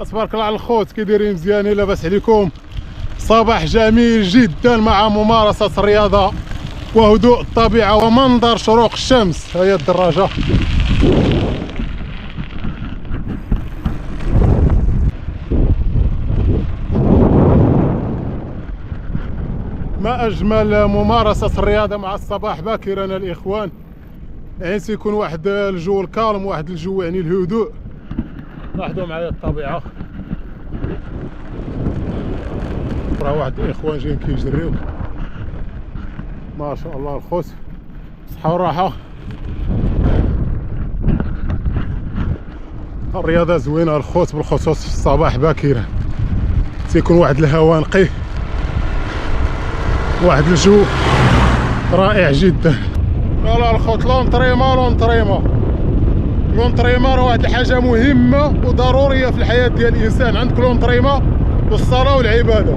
تبارك الله على الخوت، كي دايرين مزيانين؟ لاباس عليكم؟ صباح جميل جدا مع ممارسة الرياضة وهدوء الطبيعة ومنظر شروق الشمس. هي الدراجة ما أجمل ممارسة الرياضة مع الصباح باكرا الإخوان. يعني سيكون واحد الجو الكالم، واحد الجو يعني الهدوء. لاحظوا معايا الطبيعة، راه واحد الإخوان جايين كيجريو ما شاء الله. الخوت صحة وراحة، الرياضة زوينة الخوت، بالخصوص في الصباح باكرا تيكون واحد الهواء نقي، واحد الجو رائع جدا. لا الخوت، لونطريما راه واحد الحاجة مهمة وضرورية في الحياة ديال الإنسان. عندك لونطريما والصلاة والعبادة.